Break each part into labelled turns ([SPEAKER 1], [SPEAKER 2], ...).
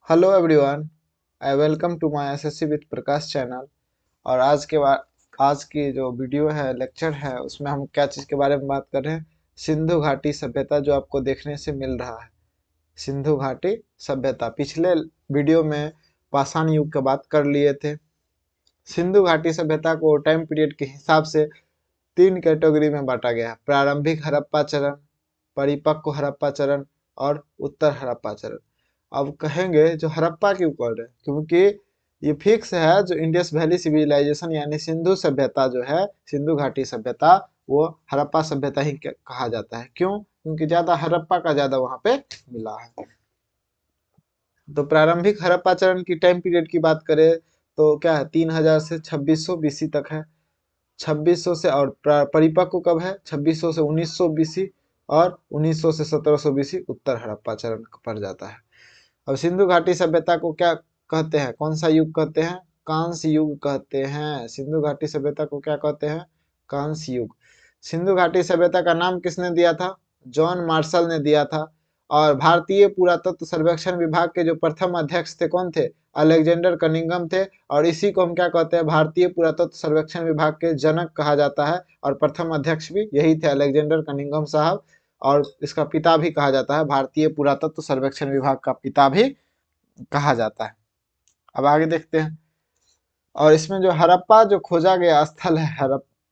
[SPEAKER 1] Hello everyone, I welcome to my SSC with Prakash channel. और आज की जो वीडियो है, लेक्चर है, उसमें हम क्या चीज़ के बारे में बात कर रहे हैं। सिंधु घाटी सभ्यता जो आपको देखने से मिल रहा है। सिंधु घाटी सभ्यता, पिछले वीडियो में पाषाण युग की बात कर लिए थे। सिंधु घाटी सभ्यता को टाइम पीरियड के हिसाब से तीन कैटेगरी में बांटा गया है: प्रारंभिक हड़प्पा चरण, परिपक्व हड़प्पा चरण और उत्तर हड़प्पा चरण। अब कहेंगे जो हड़प्पा के ऊपर है, क्योंकि ये फिक्स है जो इंडस वैली सिविलाइजेशन यानी सिंधु सभ्यता जो है, सिंधु घाटी सभ्यता, वो हड़प्पा सभ्यता ही कहा जाता है। क्यों? क्योंकि ज्यादा हड़प्पा का ज्यादा वहां पे मिला है। तो प्रारंभिक हड़प्पा चरण की टाइम पीरियड की बात करें तो क्या है, 3000 से 2600 बीसी तक है। 2600 से, और परिपक्व कब है, 2600 से 1900 बीसी, और 1900 से 1700 बीसी उत्तर हड़प्पा चरण पर जाता है। अब सिंधु घाटी सभ्यता को क्या कहते हैं, कौन सा युग कहते हैं? कांस्य युग कहते हैं। सिंधु घाटी सभ्यता को क्या कहते हैं? कांस्य युग। सिंधु घाटी सभ्यता का नाम किसने दिया था? जॉन मार्शल ने दिया था। और भारतीय पुरातत्व सर्वेक्षण विभाग के जो प्रथम अध्यक्ष थे, कौन थे? अलेक्जेंडर कनिंघम थे। और इसी को हम क्या कहते हैं? भारतीय पुरातत्व सर्वेक्षण विभाग के जनक कहा जाता है। और प्रथम अध्यक्ष भी यही थे, अलेक्जेंडर कनिंघम साहब। और इसका पिता भी कहा जाता है, भारतीय पुरातत्व सर्वेक्षण विभाग का पिता भी कहा जाता है। अब आगे देखते हैं। और इसमें जो हड़प्पा जो खोजा गया स्थल है,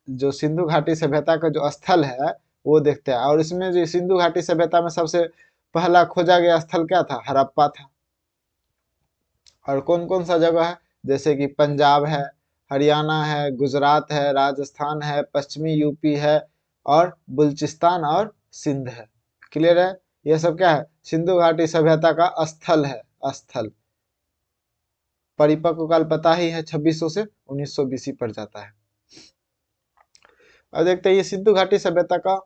[SPEAKER 1] जो सिंधु घाटी सभ्यता का जो स्थल है, वो देखते हैं। और इसमें जो सिंधु घाटी सभ्यता में सबसे पहला खोजा गया स्थल क्या था? हड़प्पा था। और कौन कौन सा जगह है? जैसे कि पंजाब है, हरियाणा है, गुजरात है, राजस्थान है, पश्चिमी यूपी है, और बलूचिस्तान और सिंध है। क्लियर है? यह सब क्या है? सिंधु घाटी सभ्यता का स्थल है। स्थल। परिपक्व काल पता ही है, 2600 से 1900 बीसी पर जाता है। अब देखते हैं, ये सिंधु घाटी सभ्यता का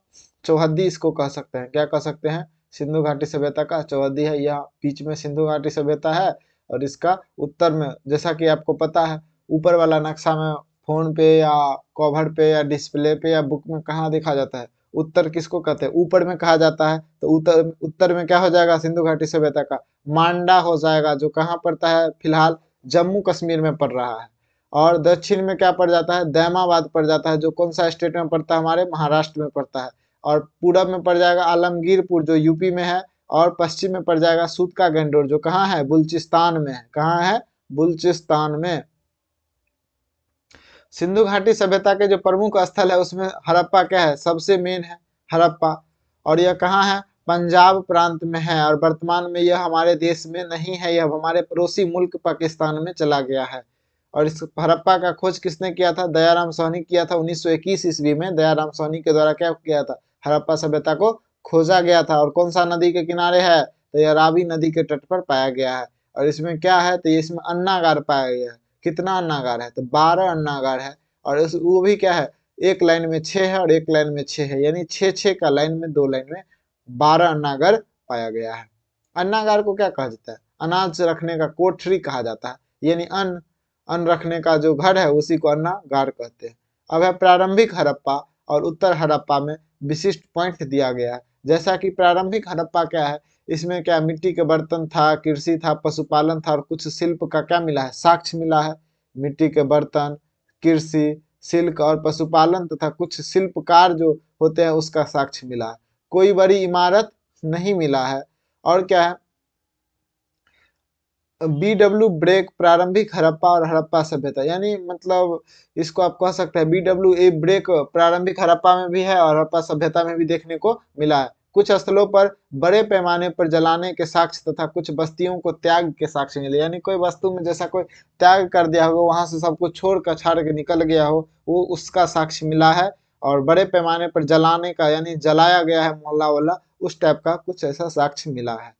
[SPEAKER 1] चौहद्दी इसको कह सकते हैं। क्या कह सकते हैं? सिंधु घाटी सभ्यता का चौहद्दी है। यह बीच में सिंधु घाटी सभ्यता है, और इसका उत्तर में, जैसा कि आपको पता है, ऊपर वाला नक्शा में फोन पे या कवर पे या डिस्प्ले पे या बुक में कहाँ देखा जाता है? उत्तर किसको कहते हैं? ऊपर में कहा जाता है। तो उत्तर उत्तर में क्या हो जाएगा? सिंधु घाटी सभ्यता का मांडा हो जाएगा, जो कहाँ पड़ता है फिलहाल? जम्मू कश्मीर में पड़ रहा है। और दक्षिण में क्या पड़ जाता है? दैमाबाद पड़ जाता है, जो कौन सा स्टेट में पड़ता है? हमारे महाराष्ट्र में पड़ता है। और पूरब में पड़ जाएगा आलमगीरपुर, जो यूपी में है। और पश्चिम में पड़ जाएगा सूतका गंडोर, जो कहाँ है? बलूचिस्तान में है। कहाँ है? बलूचिस्तान में। सिंधु घाटी सभ्यता के जो प्रमुख स्थल है, उसमें हड़प्पा क्या है? सबसे मेन है हड़प्पा। और यह कहाँ है? पंजाब प्रांत में है। और वर्तमान में यह हमारे देश में नहीं है, यह हमारे पड़ोसी मुल्क पाकिस्तान में चला गया है। और इस हड़प्पा का खोज किसने किया था? दयाराम साहनी किया था। 1921 ईस्वी में दयाराम साहनी के द्वारा क्या किया था? हड़प्पा सभ्यता को खोजा गया था। और कौन सा नदी के किनारे है? तो यह रावी नदी के तट पर पाया गया है। और इसमें क्या है? तो इसमें अन्नागार पाया गया है। कितना अन्नागार है? तो 12 अन्नागार है। और वो भी क्या है? एक लाइन में 6 है और एक लाइन में 6 है, यानी 6 का लाइन में, 2 लाइन में 12 अन्नागार पाया गया है। अन्नागार को क्या कहा जाता है? अनाज रखने का कोठरी कहा जाता है, यानी अन्न अन्न रखने का जो घर है उसी को अन्नागार कहते हैं। अब है प्रारंभिक हड़प्पा और उत्तर हड़प्पा में विशिष्ट पॉइंट दिया गया है। जैसा कि प्रारंभिक हड़प्पा क्या है, इसमें क्या मिट्टी के बर्तन था, कृषि था, पशुपालन था, और कुछ शिल्प का क्या मिला है? साक्ष्य मिला है। मिट्टी के बर्तन, कृषि, शिल्प और पशुपालन तथा कुछ शिल्पकार जो होते हैं उसका साक्ष्य मिला है। कोई बड़ी इमारत नहीं मिला है। और क्या है? BW ब्रेक प्रारंभिक हड़प्पा और हड़प्पा सभ्यता, यानी मतलब इसको आप कह सकते हैं BWA ब्रेक प्रारंभिक हड़प्पा में भी है और हड़प्पा सभ्यता में भी देखने को मिला है। कुछ स्थलों पर बड़े पैमाने पर जलाने के साक्ष्य तथा कुछ बस्तियों को त्याग के साक्ष्य मिले, यानी कोई वस्तु में जैसा कोई त्याग कर दिया हो, वहां से सब कुछ छोड़ कर छाड़ के निकल गया हो, वो उसका साक्ष्य मिला है। और बड़े पैमाने पर जलाने का, यानी जलाया गया है मोहल्ला वल्ला, उस टाइप का कुछ ऐसा साक्ष्य मिला है।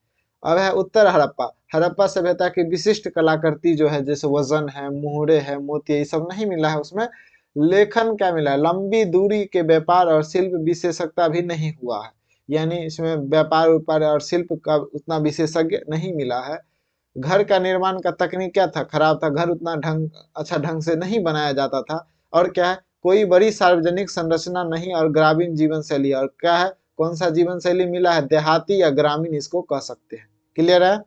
[SPEAKER 1] अब है उत्तर हड़प्पा। हड़प्पा सभ्यता की विशिष्ट कलाकृति जो है, जैसे वजन है, मोहरे है, मोती, ये सब नहीं मिला है उसमें। लेखन क्या मिला है? लंबी दूरी के व्यापार और शिल्प विशेषज्ञता भी नहीं हुआ है, यानी इसमें व्यापार व्यापार और शिल्प का उतना विशेषज्ञ नहीं मिला है। घर का निर्माण का तकनीक क्या था? खराब था। घर उतना अच्छा ढंग से नहीं बनाया जाता था। और क्या है? कोई बड़ी सार्वजनिक संरचना नहीं, और ग्रामीण जीवन शैली। और क्या है? कौन सा जीवन शैली मिला है? देहाती या ग्रामीण इसको कह सकते हैं। क्लियर है?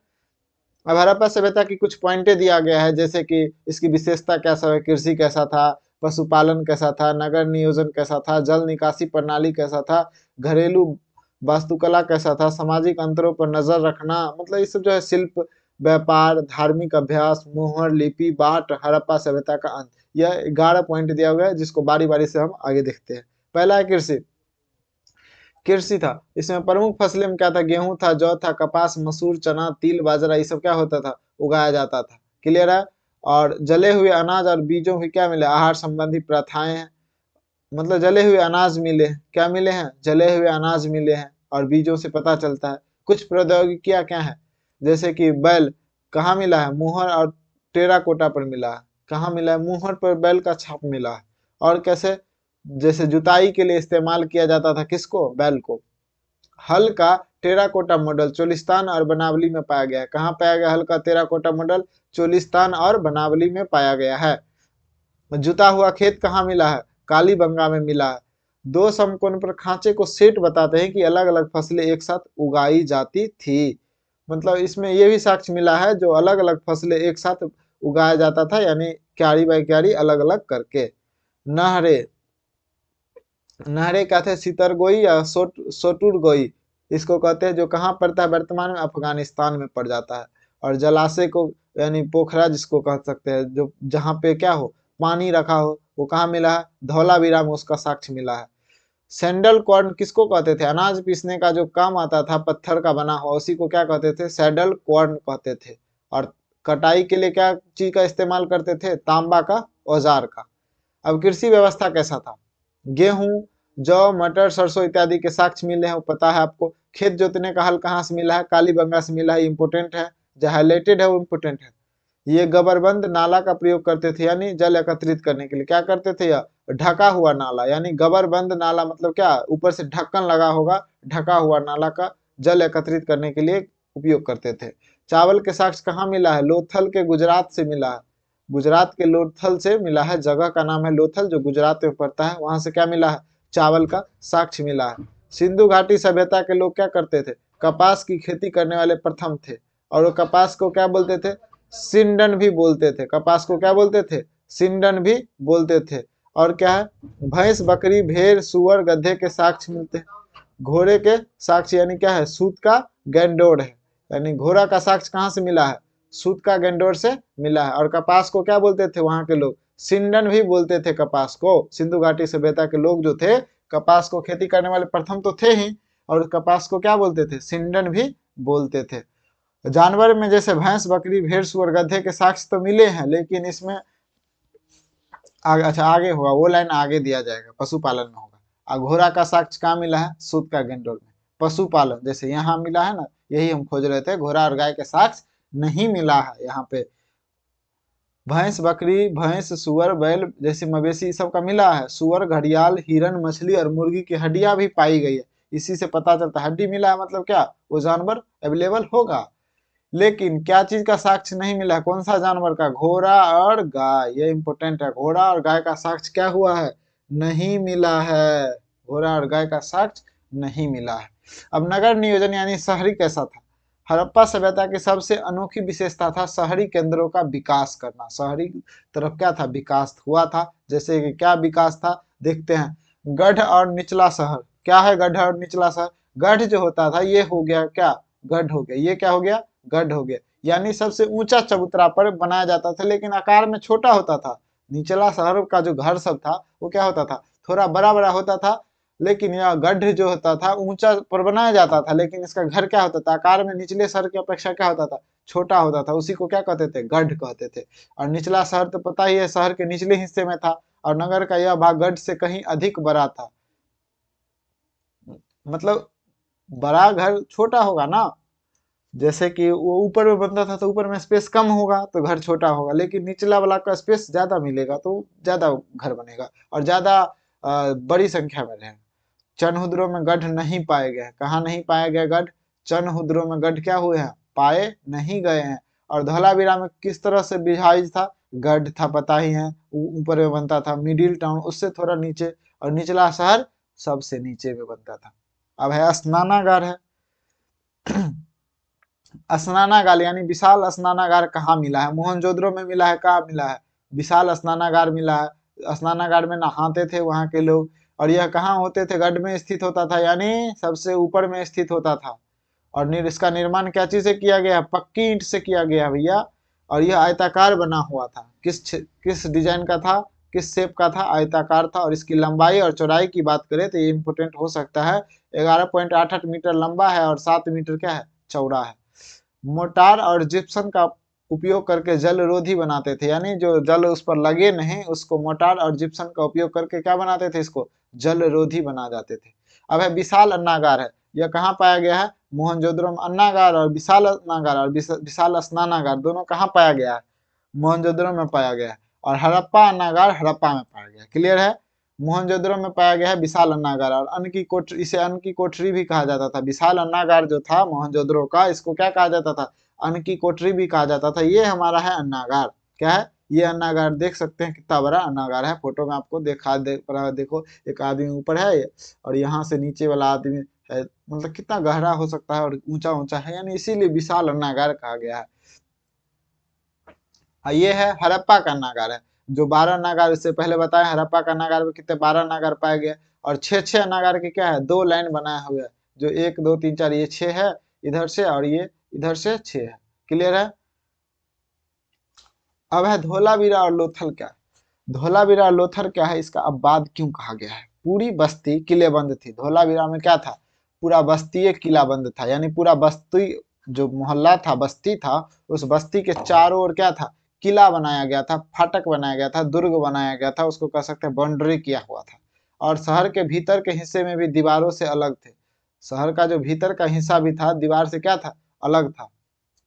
[SPEAKER 1] अब हड़प्पा सभ्यता की कुछ पॉइंटें दिया गया है, जैसे कि इसकी विशेषता क्या सब है, कृषि कैसा था, पशुपालन कैसा था, नगर नियोजन कैसा था, जल निकासी प्रणाली कैसा था, घरेलू वास्तुकला कैसा था, सामाजिक अंतरों पर नजर रखना, मतलब ये सब जो है, शिल्प, व्यापार, धार्मिक अभ्यास, मोहर लिपि, बाट, हड़प्पा सभ्यता का अंत। यह 11 पॉइंट दिया हुआ है, जिसको बारी बारी से हम आगे देखते हैं। पहला है कृषि। कृषि था, इसमें प्रमुख फसलें में क्या था, गेहूं था, जौ था, कपास, मसूर, चना, तिल, बाजरा, ये सब क्या होता था, उगाया जाता था। क्लियर है। और जले हुए अनाज और बीजों की क्या मिले, आहार संबंधी प्रथाएं हैं, मतलब जले हुए अनाज मिले हैं, क्या मिले हैं, जले हुए अनाज मिले हैं, और बीजों से पता चलता है। कुछ प्रौद्योगिकियां क्या है, जैसे कि बैल कहाँ मिला है, मुहर और टेराकोटा पर मिला है। कहाँ मिला है, मुहर पर बैल का छाप मिला है। और कैसे, जैसे जुताई के लिए इस्तेमाल किया जाता था किसको, बैल को। हल का टेराकोटा मॉडल चोलिस्तान और बनावली में पाया गया है। कहाँ पाया गया हल का टेराकोटा मॉडल, चोलिस्तान और बनावली में पाया गया है। जुता हुआ खेत कहाँ मिला है, कालीबंगा में मिला है। दो समकोण पर खांचे को सेट बताते हैं कि अलग अलग फसलें एक साथ उगाई जाती थी। मतलब इसमें यह भी साक्ष्य मिला है जो अलग अलग फसलें एक साथ उगाया जाता था, यानी क्यारी बाई क्यारी अलग अलग करके। नहरे, नहरें कहते हैं सितरगोई या सोटुरगोई, इसको कहते हैं, जो कहाँ पड़ता है, वर्तमान में अफगानिस्तान में पड़ जाता है। और जलाशय को यानी पोखरा जिसको कह सकते हैं, जो जहाँ पे क्या हो, पानी रखा हो, वो कहाँ मिला है, धौलावीरा में उसका साक्ष्य मिला है। सैंडल कॉर्न किसको कहते थे, अनाज पीसने का जो काम आता था पत्थर का बना हुआ, उसी को क्या कहते थे, सैडल कॉर्न कहते थे। और कटाई के लिए क्या चीज का इस्तेमाल करते थे, तांबा का औजार का। अब कृषि व्यवस्था कैसा था, गेहूं, जौ, मटर, सरसों इत्यादि के साक्ष्य मिले हैं, वो पता है आपको। खेत जोतने का हल कहाँ से मिला है, कालीबंगा से मिला है, इंपोर्टेंट है। जो हाईलाइटेड है वो इंपोर्टेंट है। ये गबरबंद नाला का प्रयोग करते थे, यानी जल एकत्रित करने के लिए। क्या करते थे, यह ढका हुआ नाला, यानी गबरबंद नाला मतलब क्या, ऊपर से ढक्कन लगा होगा, ढका हुआ नाला का जल एकत्रित करने के लिए उपयोग करते थे। चावल के साक्ष्य कहाँ मिला है, लोथल के गुजरात से मिला है। गुजरात के लोथल से मिला है, जगह का नाम है लोथल, जो गुजरात में पड़ता है, वहां से क्या मिला है, चावल का साक्ष्य मिला है। सिंधु घाटी सभ्यता के लोग क्या करते थे, कपास की खेती करने वाले प्रथम थे। और वो कपास को क्या बोलते थे, सिंडन भी बोलते थे। कपास को क्या बोलते थे, सिंडन भी बोलते थे। और क्या है, भैंस, बकरी, भेड़, सुअर, गधे के साक्ष्य मिलते हैं। घोड़े के साक्ष्य यानी क्या है, सूत का गैंडोर है, यानी घोड़ा का साक्ष्य कहाँ से मिला है, सूत का गैंडोर से मिला है। और कपास को क्या बोलते थे वहां के लोग, सिंडन भी बोलते थे कपास को। सिंधु घाटी सभ्यता के लोग जो थे, कपास को खेती करने वाले प्रथम तो थे ही, और कपास को क्या बोलते थे, सिंडन भी बोलते थे। जानवर में जैसे भैंस, बकरी, भेड़, सुअर, गधे के साक्ष्य तो मिले हैं, लेकिन इसमें अच्छा आगे होगा, वो लाइन आगे दिया जाएगा, पशुपालन में होगा। और घोड़ा का साक्ष्य कहाँ मिला है, सूत का गेंडोर में। पशुपालन जैसे यहाँ मिला है ना, यही हम खोज रहे थे, घोड़ा और गाय के साक्ष्य नहीं मिला है यहाँ पे। भैंस, बकरी, भैंस, सुअर, बैल जैसे मवेशी सब का मिला है। सुअर, घड़ियाल, हिरन, मछली और मुर्गी की हड्डियां भी पाई गई है। इसी से पता चलता है, हड्डी मिला है मतलब क्या, वो जानवर अवेलेबल होगा। लेकिन क्या चीज का साक्ष्य नहीं मिला है, कौन सा जानवर का, घोड़ा और गाय, ये इंपॉर्टेंट है। घोड़ा और गाय का साक्ष्य क्या हुआ है, नहीं मिला है। घोड़ा और गाय का साक्ष्य नहीं मिला है। अब नगर नियोजन यानी शहरी कैसा था, हड़प्पा सभ्यता की सबसे अनोखी विशेषता था शहरी केंद्रों का विकास करना। शहरी तरफ क्या था, विकास हुआ था। जैसे कि क्या विकास था, देखते हैं। गढ़ और निचला शहर, क्या है गढ़ और निचला शहर, गढ़ जो होता था ये हो गया क्या, गढ़ हो गया, ये क्या हो गया, गढ़ हो गया। यानी सबसे ऊंचा चबूतरा पर बनाया जाता था, लेकिन आकार में छोटा होता था। निचला शहर का जो घर सब था वो क्या होता था, थोड़ा बड़ा बड़ा होता था। लेकिन यह गढ़ जो होता था ऊंचा पर बनाया जाता था, लेकिन इसका घर क्या होता था, आकार में निचले शहर की अपेक्षा क्या होता था, छोटा होता था। उसी को क्या कहते थे, गढ़ कहते थे। और निचला शहर तो पता ही है, शहर के निचले हिस्से में था, और नगर का यह भाग गढ़ से कहीं अधिक बड़ा था। मतलब बड़ा घर छोटा होगा ना, जैसे कि वो ऊपर में बनता था तो ऊपर में स्पेस कम होगा तो घर छोटा होगा, लेकिन निचला वाला का स्पेस ज्यादा मिलेगा तो ज्यादा घर बनेगा और ज्यादा बड़ी संख्या में रहेगा। चनहुद्रों में गढ़ नहीं पाए गए, कहाँ नहीं पाए गए गढ़, चनहुद्रों में गढ़ क्या हुए हैं, पाए नहीं गए हैं। और धौलावीरा में किस तरह से विभाजित था, गढ़ था पता ही है, ऊपर में बनता था, मिडिल टाउन उससे थोड़ा नीचे, और निचला शहर सबसे नीचे में बनता था। अब है स्नानागार है। स्नानागार यानी विशाल स्नानागार कहाँ मिला है? मोहनजोदड़ो में मिला है। कहाँ मिला है? विशाल स्नानागार मिला है। स्नानागार में नहाते थे वहां के लोग। और यह कहाँ होते थे? गढ़ में स्थित होता था, यानी सबसे ऊपर में स्थित होता था। और इसका निर्माण क्या चीज से किया गया? पक्की ईंट से किया गया भैया। और यह आयताकार बना हुआ था। किस डिजाइन का था? किस शेप का था? आयताकार था। और इसकी लंबाई और चौड़ाई की बात करें तो ये इंपोर्टेंट हो सकता है। 11.88 मीटर लंबा है और 7 मीटर क्या है? चौड़ा है। मोटार और जिप्सम का उपयोग करके जल रोधी बनाते थे, यानी जो जल उस पर लगे नहीं उसको मोटार और जिप्सम का उपयोग करके क्या बनाते थे? इसको जल रोधी बना जाते थे। अब है विशाल अन्नागार है। यह कहाँ पाया गया है? मोहनजोदड़ो में अन्नागार और विशाल अन्नागार और विशाल स्नानागार दोनों कहाँ पाया गया है? मोहनजोदड़ो में पाया गया है। और हड़प्पा अन्नागार हड़प्पा में पाया गया। क्लियर है? मोहनजोदड़ो में पाया गया है विशाल अन्नागार। और अन्न की कोठरी, इसे अन्न की कोठरी भी कहा जाता था। विशाल अन्नागार जो था मोहनजोदड़ो का, इसको क्या कहा जाता था? अन्न की कोठरी भी कहा जाता था। ये हमारा है अन्नागार। क्या है? ये अन्नागार देख सकते हैं कितना बड़ा अन्नागार है। फोटो में आपको देखो, एक आदमी ऊपर है और यहाँ से नीचे वाला आदमी है। मतलब कितना गहरा हो सकता है और ऊंचा ऊंचा है, यानी इसीलिए विशाल अन्नागार कहा गया है। ये है हड़प्पा का नागार है। जो 12 नागार इससे पहले बताया, हड़प्पा का नागार में कितने 12 नागार पाए गए। और छह नागार के क्या है? 2 लाइन बनाया हुआ है। जो 1 2 3 4 ये 6 है इधर से, और ये इधर से 6 है। क्लियर है? अब है धोलावीरा और लोथल क्या? धोलावीरा और लोथल क्या है? इसका अपवाद क्यों कहा गया है? पूरी बस्ती किलेबंद थी। धोलावीरा में क्या था? पूरा बस्ती एक किलाबंद था, यानी पूरा बस्ती जो मोहल्ला था, बस्ती था, उस बस्ती के चारों ओर क्या था? किला बनाया गया था, फाटक बनाया गया था, दुर्ग बनाया गया था, उसको कह सकते हैं बाउंड्री किया हुआ था। और शहर के भीतर के हिस्से में भी दीवारों से अलग थे। शहर का जो भीतर का हिस्सा भी था दीवार से क्या था? अलग था।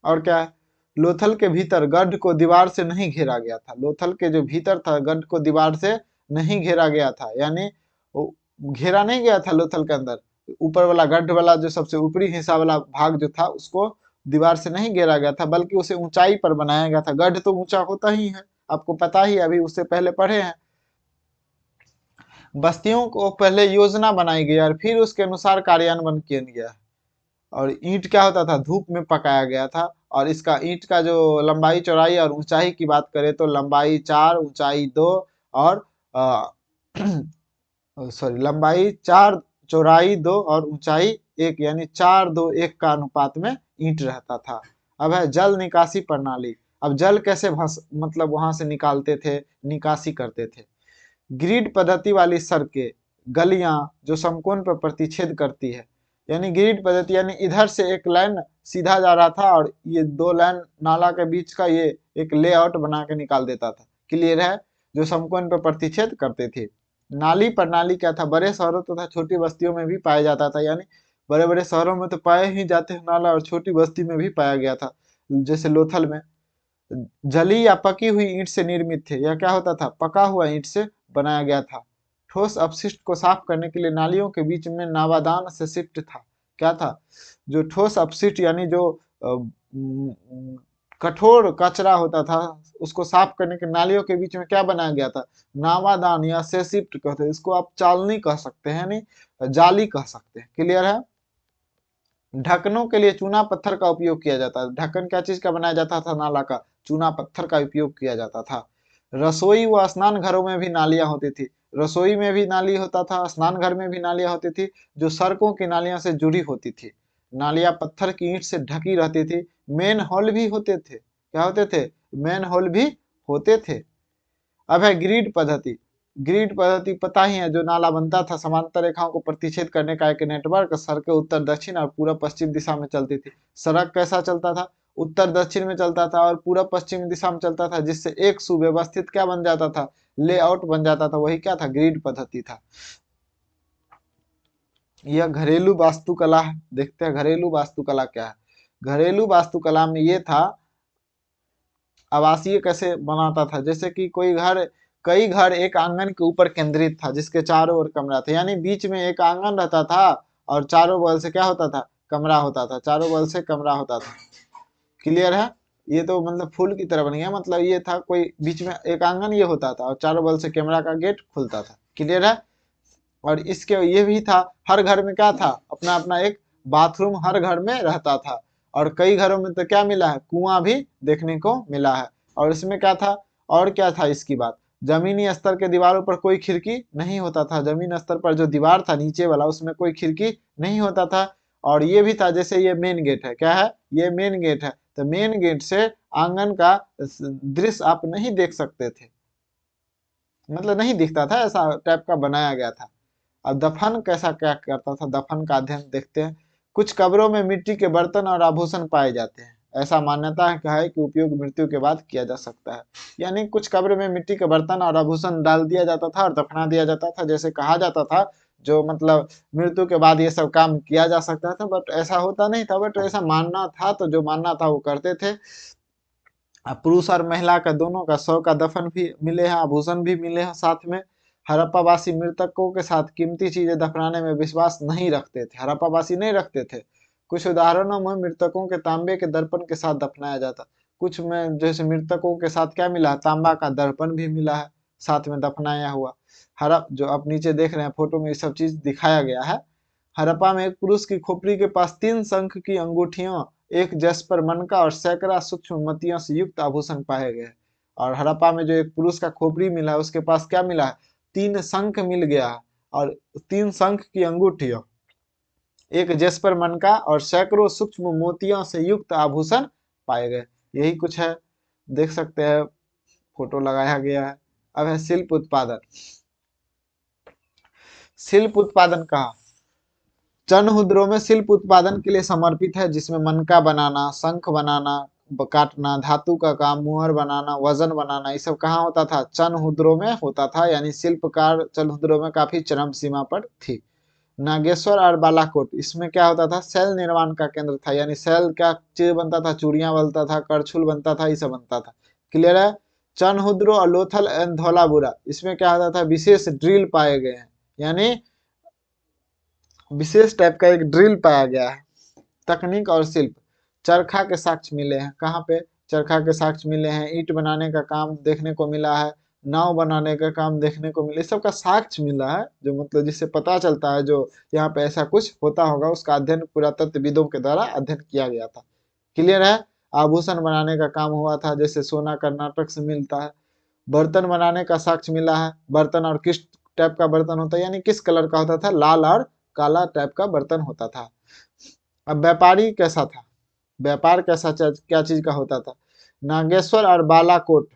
[SPEAKER 1] और क्या है? लोथल के भीतर गढ़ को दीवार से नहीं घेरा गया था। लोथल के जो भीतर था गढ़ को दीवार से नहीं घेरा गया था, यानी वो घेरा नहीं गया था लोथल के अंदर। ऊपर वाला गढ़ वाला जो सबसे ऊपरी हिस्सा वाला भाग जो था उसको दीवार से नहीं घेरा गया था, बल्कि उसे ऊंचाई पर बनाया गया था। गढ़ तो ऊंचा होता ही है, आपको पता ही, अभी उससे पहले पढ़े हैं। बस्तियों को पहले योजना बनाई गई और फिर उसके अनुसार कार्यान्वयन किया गया। और ईंट क्या होता था? धूप में पकाया गया था। और इसका ईंट का जो लंबाई चौड़ाई और ऊंचाई की बात करें तो लंबाई 4 ऊंचाई 2 और सॉरी लंबाई 4 चौड़ाई 2 और ऊंचाई 1, यानी 4 2 1 का अनुपात में ईंट रहता था। अब है जल निकासी प्रणाली। अब जल कैसे मतलब वहां से निकालते थे, निकासी करते थे? ग्रिड पद्धति वाली सड़कें, गलियां जो समकोण पर प्रतिच्छेद करती है, यानी ग्रिड पद्धति, यानी इधर से एक लाइन सीधा जा रहा था और ये 2 लाइन नाला के बीच का ये एक लेआउट बना के निकाल देता था। क्लियर है? जो समकोण पर प्रतिच्छेद करते थे। नाली प्रणाली क्या था? बड़े शहरों तथा छोटी बस्तियों में भी पाया जाता था, यानी बड़े बड़े शहरों में तो पाए ही जाते हैं नाला, और छोटी बस्ती में भी पाया गया था, जैसे लोथल में। जली या पकी हुई ईंट से निर्मित थे। यह क्या होता था? पका हुआ ईंट से बनाया गया था। ठोस अपशिष्ट को साफ करने के लिए नालियों के बीच में नावादान से शिफ्ट था। क्या था? जो ठोस अपशिष्ट यानी जो कठोर कचरा होता था उसको साफ करने के नालियों के बीच में क्या बनाया गया था? नावादान या से शिफ्ट कहते हैं इसको। आप चालनी कह सकते हैं, यानी जाली कह सकते हैं। क्लियर है? ढक्कनों के लिए चूना पत्थर का उपयोग किया जाता है। ढक्कन क्या चीज का बनाया जाता था? नाला का चूना पत्थर का उपयोग किया जाता था। रसोई व स्नान घरों में भी नालियां होती थी। रसोई में भी नाली होता था, स्नान घर में भी नालियां होती थी, जो सड़कों की नालियां से जुड़ी होती थी। नालियां पत्थर की ईंट से ढकी रहती थी। मेन हॉल भी होते थे। क्या होते थे? मेन हॉल भी होते थे। अब है ग्रिड पद्धति। ग्रिड पद्धति पता ही है, जो नाला बनता था समांतर रेखाओं को प्रतिच्छेद करने का एक नेटवर्क। सड़कें उत्तर दक्षिण और पूर्व पश्चिम दिशा में चलती थी। सड़क कैसा चलता था? उत्तर दक्षिण में चलता था और पूर्व पश्चिम दिशा में चलता था, जिससे एक सुव्यवस्थित क्या बन जाता था? लेआउट बन जाता था। वही क्या था? ग्रिड पद्धति था। यह घरेलू वास्तुकला है। देखते हैं घरेलू वास्तुकला क्या है। घरेलू वास्तुकला में ये था, आवासीय कैसे बनाता था? जैसे कि कई घर एक आंगन के ऊपर केंद्रित था, जिसके चारों ओर कमरा था, यानी बीच में एक आंगन रहता था और चारों बगल से क्या होता था? कमरा होता था। चारों बगल से कमरा होता था। क्लियर है? ये तो मतलब फूल की तरह बन गया। मतलब ये था कोई बीच में एक आंगन ये होता था और चारों बगल से कैमरा का गेट खुलता था। क्लियर है? और इसके ये भी था, हर घर में क्या था? अपना अपना एक बाथरूम हर घर में रहता था। और कई घरों में तो क्या मिला है, कुआं भी देखने को मिला है। और इसमें क्या था, और क्या था इसकी बात, जमीनी स्तर के दीवारों पर कोई खिड़की नहीं होता था। जमीन स्तर पर जो दीवार था नीचे वाला, उसमें कोई खिड़की नहीं होता था। और ये भी था, जैसे ये मेन गेट है, क्या है, ये मेन गेट है, तो मेन गेट से आंगन का दृश्य आप नहीं देख सकते थे, मतलब नहीं दिखता था, ऐसा टाइप का बनाया गया था। अब दफन कैसा क्या करता था, दफन का अध्ययन देखते हैं। कुछ कब्रों में मिट्टी के बर्तन और आभूषण पाए जाते हैं। ऐसा मान्यता है कि उपयोग मृत्यु के बाद किया जा सकता है। यानी कुछ कब्र में मिट्टी के बर्तन और आभूषण डाल दिया जाता था और दफना दिया जाता था, जैसे कहा जाता था जो मतलब मृत्यु के बाद ये सब काम किया जा सकता था, बट ऐसा होता नहीं था, बट ऐसा मानना था, तो जो मानना था वो करते थे। पुरुष और महिला का दोनों का शव का दफन भी मिले हैं, आभूषण भी मिले हैं साथ में। हड़प्पावासी मृतकों के साथ कीमती चीजें दफनाने में विश्वास नहीं रखते थे, हड़प्पावासी नहीं रखते थे। कुछ उदाहरणों में मृतकों के तांबे के दर्पण के साथ दफनाया जाता, कुछ में जैसे मृतकों के साथ क्या मिला है, तांबा का दर्पण भी मिला है साथ में दफनाया हुआ। हड़प जो आप नीचे देख रहे हैं फोटो में, ये सब चीज दिखाया गया है। हड़प्पा में एक पुरुष की खोपड़ी के पास 3 शंख की अंगूठियों, एक जस्पर मनका और सैकड़ा सूक्ष्म मोतियों से युक्त आभूषण पाए गए। और हड़प्पा में जो एक पुरुष का खोपड़ी मिला है, उसके पास क्या मिला है, 3 शंख मिल गया है, और 3 शंख की अंगूठियों, एक जस्पर मनका और सैकड़ों सूक्ष्म मोतियों से युक्त आभूषण पाए गए। यही कुछ है, देख सकते हैं, फोटो लगाया गया है। अब है शिल्प उत्पादन। शिल्प उत्पादन कहा, चनहुद्रों में शिल्प उत्पादन के लिए समर्पित है, जिसमें मनका बनाना, शंख बनाना, काटना, धातु का काम, मुहर बनाना, वजन बनाना, ये सब कहाँ होता था, चनहुद्रों में होता था। यानी शिल्पकार चनहुद्रों में काफी चरम सीमा पर थी। नागेश्वर और बालाकोट, इसमें क्या होता था, शैल निर्माण का केंद्र था। यानी शैल क्या चीज बनता था, चूड़ियां बनता था, करछुल बनता था, ये सब बनता था। क्लियर है। चनहुद्रो और लोथल एंड धौलाबुरा, इसमें क्या होता था, विशेष ड्रिल पाए गए हैं, यानी विशेष टाइप का एक ड्रिल पाया गया है। तकनीक और शिल्प, चरखा के साक्ष्य मिले हैं, कहाँ पे, चरखा के साक्ष्य मिले हैं। ईंट बनाने का काम देखने को मिला है, नाव बनाने का काम देखने को मिला, इस सब का साक्ष्य मिला है, जो मतलब जिससे पता चलता है जो यहाँ पे ऐसा कुछ होता होगा, उसका अध्ययन पुरातत्वविदों के द्वारा अध्ययन किया गया था। क्लियर है। आभूषण बनाने का काम हुआ था, जैसे सोना कर्नाटक से मिलता है। बर्तन बनाने का साक्ष्य मिला है, बर्तन और किस टाइप का बर्तन होता है, यानी किस कलर का होता था, लाल और काला टाइप का बर्तन होता था। अब व्यापारी कैसा था, व्यापार कैसा क्या चीज का होता था, नागेश्वर और बालाकोट,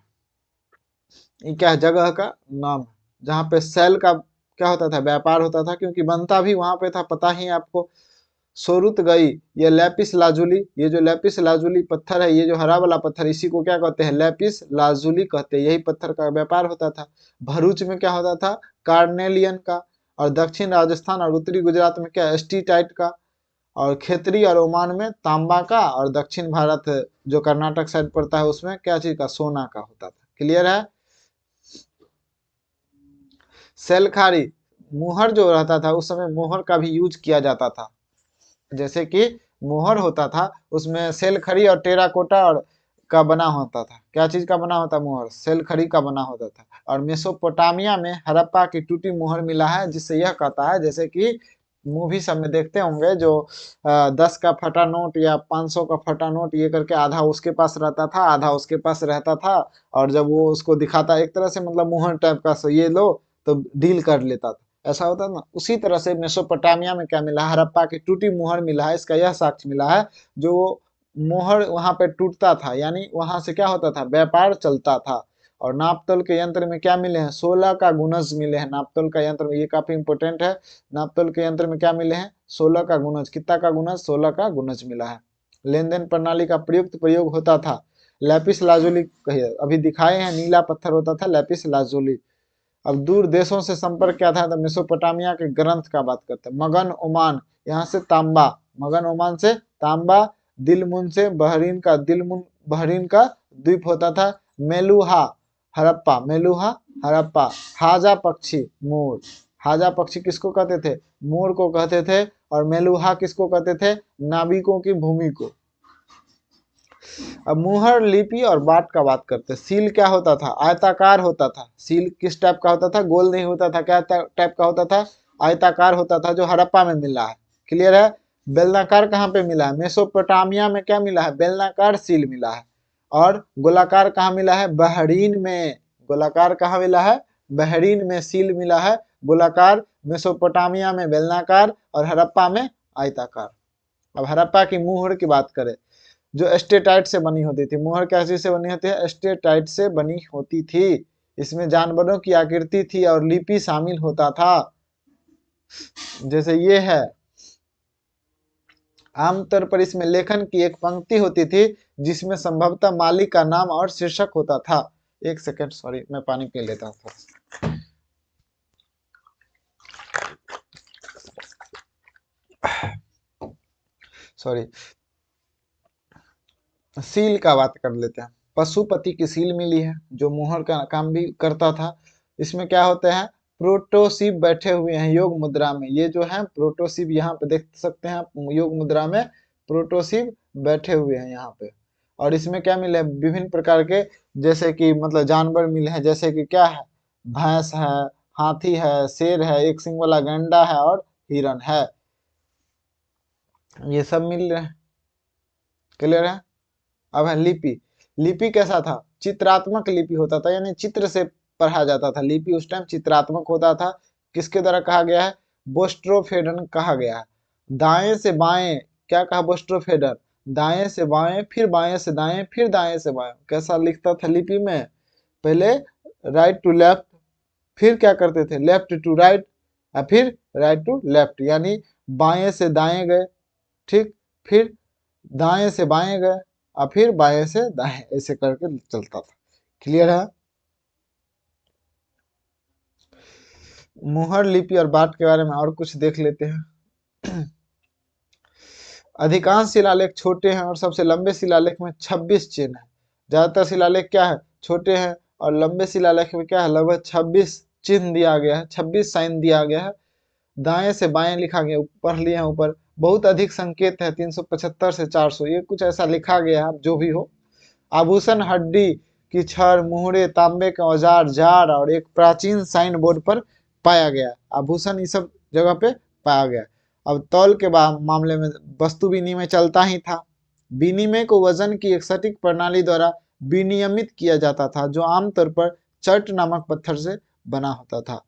[SPEAKER 1] ये क्या है, जगह का नाम है, जहाँ पे सेल का क्या होता था, व्यापार होता था, क्योंकि बनता भी वहां पे था, पता ही है आपको। सोरुत गई, ये लैपिस लाजुली, ये जो लैपिस लाजुली पत्थर है, ये जो हरा वाला पत्थर, इसी को क्या कहते हैं, लैपिस लाजुली कहते हैं। यही पत्थर का व्यापार होता था। भरूच में क्या होता था, कार्नेलियन का। और दक्षिण राजस्थान और उत्तरी गुजरात में क्या, एस्टीटाइट का। और खेतरी और ओमान में तांबा का। और दक्षिण भारत जो कर्नाटक साइड पड़ता है, उसमें क्या चीज का, सोना का होता था। क्लियर है। सेलखारी, मुहर जो रहता था उस समय, मोहर का भी यूज किया जाता था। जैसे कि मोहर होता था, उसमें सेलखड़ी और टेराकोटा और का बना होता था। क्या चीज का बना होता, मोहर सेलखड़ी का बना होता था। और मेसोपोटामिया में हड़प्पा की टूटी मोहर मिला है, जिससे यह कहता है, जैसे कि मूवी सब में देखते होंगे, जो 10 का फटा नोट या 500 का फटा नोट, ये करके आधा उसके पास रहता था, आधा उसके पास रहता था। और जब वो उसको दिखाता, एक तरह से मतलब मोहर टाइप का, ये लो तो डील कर लेता था, ऐसा होता ना। उसी तरह से मेसोपोटामिया में क्या मिला, हड़प्पा की टूटी मोहर मिला है। इसका यह साक्ष्य मिला है, जो मोहर वहां पे टूटता था, यानी वहां से क्या होता था, व्यापार चलता था। और नापतोल के यंत्र में क्या मिले हैं, 16 का गुणज मिले हैं। नापतोल का यंत्र में, ये काफी इंपोर्टेंट है, नापतोल के यंत्र में क्या मिले हैं, 16 का गुणज। कितना का गुणज, 16 का गुणज मिला है। लेन देन प्रणाली का प्रयुक्त प्रयोग होता था, लैपिस लाजुली कहिए, अभी दिखाए हैं, नीला पत्थर होता था, लैपिस लाजुली। अब दूर देशों से संपर्क क्या था, तो मेसोपोटामिया के ग्रंथ का बात करते हैं। मगन ओमान, यहाँ से तांबा, मगन ओमान से तांबा। दिलमुन से बहरीन का, दिलमुन बहरीन का द्वीप होता था। मेलुहा हड़प्पा, मेलुहा हड़प्पा। हाजा पक्षी, मोर, हाजा पक्षी किसको कहते थे, मोर को कहते थे। और मेलुहा किसको कहते थे, नाविकों की भूमि को। अब मुहर, लिपि और बाट का बात करते हैं। सील क्या होता था, आयताकार होता था। सील किस टाइप का होता था, गोल नहीं होता था, क्या टाइप का होता था, आयताकार होता था, जो हड़प्पा में मिला है। क्लियर है। बेलनाकार कहाँ पे मिला है? मेसोपोटामिया में क्या मिला है? बेलनाकार सील मिला है। और गोलाकार कहाँ मिला है? बहरीन में। गोलाकार कहाँ मिला है? बहरीन में सील मिला है। गोलाकार मेसोपोटामिया में बेलनाकार और हड़प्पा में आयताकार। अब हड़प्पा की मुहर की बात करें, जो स्टेटाइट से बनी होती थी। मुहर क्या चीज से बनी होती है? स्टेटाइट से बनी होती थी। इसमें जानवरों की आकृति थी और लिपि शामिल होता था। जैसे ये है, आमतौर पर इसमें लेखन की एक पंक्ति होती थी जिसमें संभवतः मालिक का नाम और शीर्षक होता था। एक सेकंड, सॉरी, मैं पानी पी लेता हूँ। सॉरी। सील का बात कर लेते हैं। पशुपति की सील मिली है जो मुहर का काम भी करता था। इसमें क्या होते हैं? प्रोटोसिव बैठे हुए हैं योग मुद्रा में। ये जो है प्रोटोसिव, यहाँ पे देख सकते हैं आप, योग मुद्रा में प्रोटोसिव बैठे हुए हैं यहाँ पे। और इसमें क्या मिले? विभिन्न प्रकार के, जैसे कि मतलब जानवर मिले हैं, जैसे कि क्या है? भैंस है, हाथी है, शेर है, एक सिंग वाला गैंडा है और हिरन है। ये सब मिल रहे हैं। क्लियर है? अब है लिपि। लिपि कैसा था? चित्रात्मक लिपि होता था, यानी चित्र से पढ़ा जाता था। लिपि उस टाइम चित्रात्मक होता था। किसके द्वारा कहा गया है? बोस्ट्रोफेडन कहा गया है। दाएं से बाएं, क्या कहा? बोस्ट्रोफेडन। दाएं से बाएं, फिर बाएं से दाएं, फिर दाएं से बाएं। कैसा लिखता था लिपि में? पहले राइट टू लेफ्ट, फिर क्या करते थे? लेफ्ट टू राइट, और फिर राइट टू लेफ्ट, यानी बाएं से दाएं गए, ठीक, फिर दाएं से बाएं गए और फिर बाएं से दाएं, ऐसे करके चलता था। क्लियर है? मुहर लिपि और बाट के बारे में और कुछ देख लेते हैं। अधिकांश शिलालेख छोटे हैं और सबसे लंबे शिलालेख में 26 चिन्ह है। ज्यादातर शिलालेख क्या है? छोटे हैं, और लंबे शिलालेख में क्या है? लगभग 26 चिन्ह दिया गया है, 26 साइन दिया गया है। दाएं से बाएं लिखा गया, पढ़ लिए हैं ऊपर। बहुत अधिक संकेत है, 375 से 400, ये कुछ ऐसा लिखा गया है, जो भी हो। आभूषण, हड्डी की छड़, मुहरे, तांबे के औजार, जार और एक प्राचीन साइन बोर्ड पर पाया गया। आभूषण इस सब जगह पे पाया गया। अब तौल के मामले में वस्तु विनिमय चलता ही था। विनिमय को वजन की एक सटीक प्रणाली द्वारा विनियमित किया जाता था, जो आमतौर पर चर्ट नामक पत्थर से बना होता था।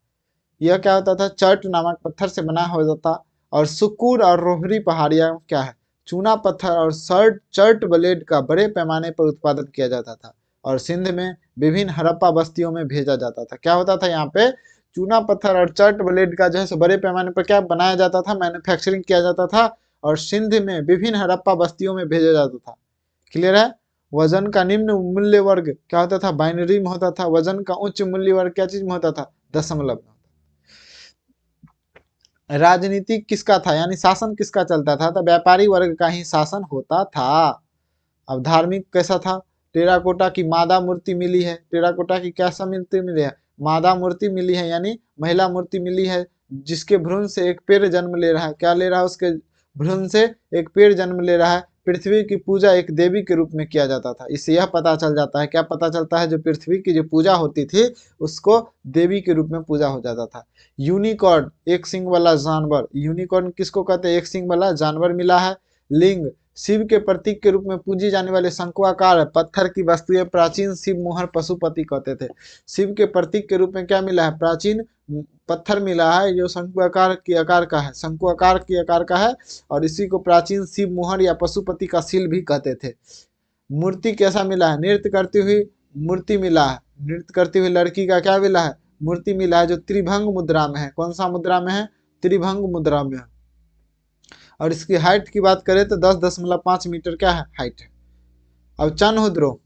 [SPEAKER 1] यह क्या होता था? चर्ट नामक पत्थर से बना होता था। और सुकुर और रोहरी पहाड़ियां क्या है? चूना पत्थर और चर्ट ब्लेड का बड़े पैमाने पर उत्पादन किया जाता था और सिंध में विभिन्न हड़प्पा बस्तियों में भेजा जाता था। क्या होता था यहाँ पे? चूना पत्थर और चर्ट ब्लेड का जो है बड़े पैमाने पर क्या बनाया जाता था? मैन्युफैक्चरिंग किया जाता था और सिंध में विभिन्न हड़प्पा बस्तियों में भेजा जाता था। क्लियर है? वजन का निम्न मूल्य वर्ग क्या होता था? बाइनरी में होता था। वजन का उच्च मूल्य वर्ग क्या चीज में होता था? दशमलव में। राजनीति किसका था, यानी शासन किसका चलता था? तो व्यापारी वर्ग का ही शासन होता था। अब धार्मिक कैसा था? टेराकोटा की मादा मूर्ति मिली है। टेराकोटा की क्या सा मूर्ति मिली है? मादा मूर्ति मिली है, यानी महिला मूर्ति मिली है, जिसके भ्रूण से एक पेड़ जन्म ले रहा है। क्या ले रहा है? उसके भ्रूण से एक पेड़ जन्म ले रहा है। पृथ्वी की पूजा एक देवी के रूप में किया जाता था। इससे यह पता चल जाता है, क्या पता चलता है? जो पृथ्वी की जो पूजा होती थी उसको देवी के रूप में पूजा हो जाता था। यूनिकॉर्न, एक सिंग वाला जानवर। यूनिकॉर्न किसको कहते हैं? एक सिंग वाला जानवर मिला है। लिंग, शिव के प्रतीक के रूप में पूजी जाने वाले शंकुआकार पत्थर की वस्तुएं प्राचीन शिव मोहर पशुपति कहते थे। शिव के प्रतीक के रूप में क्या मिला है? प्राचीन पत्थर मिला है जो शंकुआकार के आकार का है, शंकुआकार के आकार का है, और इसी को प्राचीन शिव मोहर या पशुपति का सील भी कहते थे। मूर्ति कैसा मिला है? नृत्य करती हुई मूर्ति मिला है। नृत्य करती हुई लड़की का क्या मिला है? मूर्ति मिला है, जो त्रिभंग मुद्रा में है। कौन सा मुद्रा में है? त्रिभंग मुद्रा में है। और इसकी हाइट की बात करें तो 10.5 मीटर क्या है? हाइट है। अब चनहुद्रो,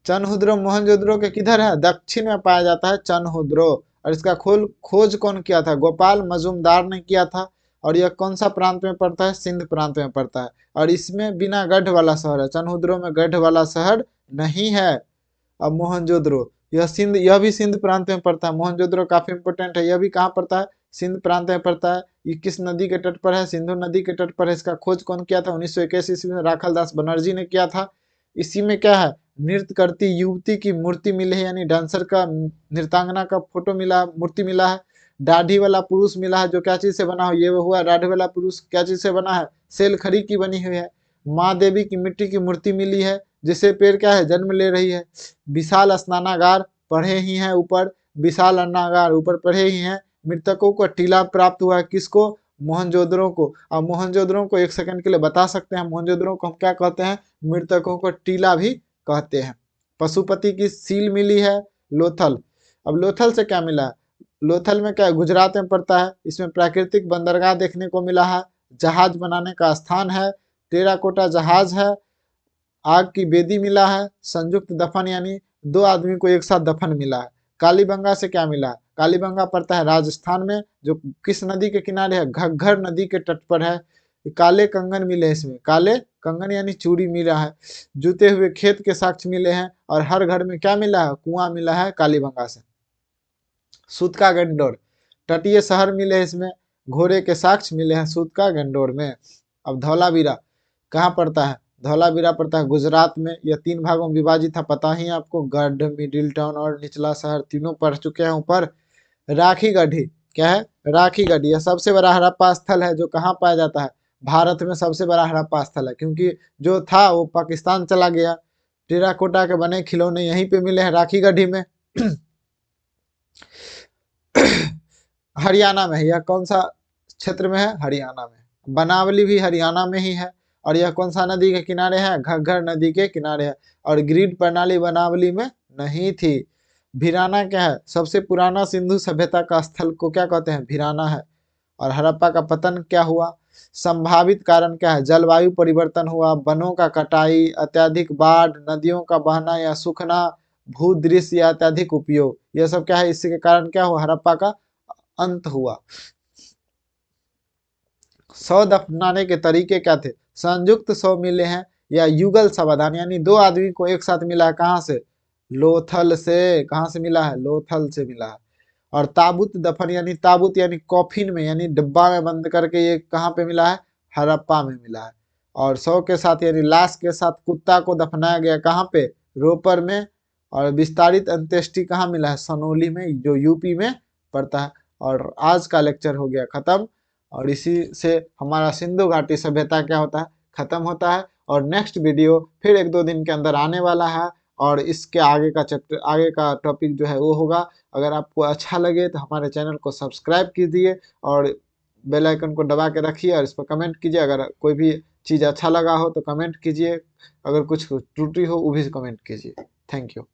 [SPEAKER 1] चनहुद्रो मोहनजोदड़ो के किधर है? दक्षिण में पाया जाता है चनहुद्रो। और इसका खोज कौन किया था? गोपाल मजूमदार ने किया था। और यह कौन सा प्रांत में पड़ता है? सिंध प्रांत में पड़ता है। और इसमें बिना गढ़ वाला शहर है। चनहुद्रो में गढ़ वाला शहर नहीं है। अब मोहनजोदड़ो, यह भी सिंध प्रांत में पड़ता है। मोहनजोदड़ो काफी इंपोर्टेंट है। यह भी कहाँ पड़ता है? सिंध प्रांत में पड़ता है। ये किस नदी के तट पर है? सिंधु नदी के तट पर है। इसका खोज कौन किया था? 1921 ईस्वी में राखाल दास बनर्जी ने किया था। इसी में क्या है? नृत्य करती युवती की मूर्ति मिली है, यानी डांसर का, नृत्यांगना का फोटो मिला, मूर्ति मिला है। दाढ़ी वाला पुरुष मिला है जो क्या चीज से बना हो, ये हुआ दाढ़ी वाला पुरुष क्या चीज से बना है, सेल खड़ी की बनी हुई है। माँ देवी की मिट्टी की मूर्ति मिली है जिससे पेड़ क्या है, जन्म ले रही है। विशाल स्नानागार पढ़े ही हैं ऊपर, विशाल अन्नागार ऊपर पढ़े ही हैं। मृतकों को टीला प्राप्त हुआ है, किसको, मोहनजोदड़ो को। अब मोहनजोदड़ो को एक सेकंड के लिए बता सकते हैं, मोहनजोदड़ो को हम क्या कहते हैं, मृतकों को टीला भी कहते हैं। पशुपति की सील मिली है, लोथल। अब लोथल से क्या मिला है, लोथल में क्या है, गुजरात में पड़ता है। इसमें प्राकृतिक बंदरगाह देखने को मिला है, जहाज बनाने का स्थान है, टेराकोटा जहाज है, आग की बेदी मिला है, संयुक्त दफन यानी दो आदमी को एक साथ दफन मिला है। कालीबंगा से क्या मिला है, कालीबंगा पड़ता है राजस्थान में, जो किस नदी के किनारे है, घग्घर नदी के तट पर है। काले कंगन मिले इसमें, काले कंगन यानी चूड़ी मिला है। जूते हुए खेत के साक्ष्य मिले हैं, और हर घर में क्या मिला है, कुआं मिला है कालीबंगा से। सूत का गंडोर, तटीय शहर मिले इसमें, घोड़े के साक्ष्य मिले हैं सूत का गंडोर में। अब धौलावीरा कहाँ पड़ता है, धौलावीरा पड़ता है गुजरात में। यह 3 भागों में विभाजित था, पता ही आपको, गढ़, मिडिल टाउन और निचला शहर तीनों पढ़ चुके हैं ऊपर। राखी गढ़ी क्या है, राखी गढ़ी, यह सबसे बड़ा हड़प्पा स्थल है जो कहाँ पाया जाता है, भारत में सबसे बड़ा हड़प्पा स्थल है, क्योंकि जो था वो पाकिस्तान चला गया। टेराकोटा के बने खिलौने यहीं पे मिले हैं राखी गढ़ी में। हरियाणा में है, यह कौन सा क्षेत्र में है, हरियाणा में। बनावली भी हरियाणा में ही है, और यह कौन सा नदी के किनारे है, घग्घर नदी के किनारे है। और ग्रिड प्रणाली बनावली में नहीं थी। भिराना क्या है, सबसे पुराना सिंधु सभ्यता का स्थल को क्या कहते हैं, भिराना है। और हड़प्पा का पतन क्या हुआ, संभावित कारण क्या है, जलवायु परिवर्तन हुआ, वनों का कटाई, अत्यधिक बाढ़, नदियों का बहना या सूखना, भूदृश्य या अत्यधिक उपयोग, यह सब क्या है, इसके कारण क्या हुआ, हड़प्पा का अंत हुआ। शव दफनाने के तरीके क्या थे, संयुक्त शव मिले हैं, या युगल शवदान यानी दो आदमी को एक साथ मिला है, कहाँ से, लोथल से। कहाँ से मिला है, लोथल से मिला है। और ताबूत दफन यानी ताबूत यानी कॉफिन में यानी डिब्बा में बंद करके, ये कहाँ पे मिला है, हड़प्पा में मिला है। और शव के साथ यानी लाश के साथ कुत्ता को दफनाया गया, कहाँ पे, रोपर में। और विस्तारित अंत्येष्टि कहाँ मिला है, सनोली में, जो यूपी में पड़ता है। और आज का लेक्चर हो गया खत्म, और इसी से हमारा सिंधु घाटी सभ्यता क्या होता है, खत्म होता है। और नेक्स्ट वीडियो फिर 1-2 दिन के अंदर आने वाला है, और इसके आगे का चैप्टर, आगे का टॉपिक जो है वो होगा। अगर आपको अच्छा लगे तो हमारे चैनल को सब्सक्राइब कीजिए, और बेल आइकन को दबा के रखिए, और इस पर कमेंट कीजिए। अगर कोई भी चीज़ अच्छा लगा हो तो कमेंट कीजिए, अगर कुछ त्रुटि हो वो भी कमेंट कीजिए। Thank you.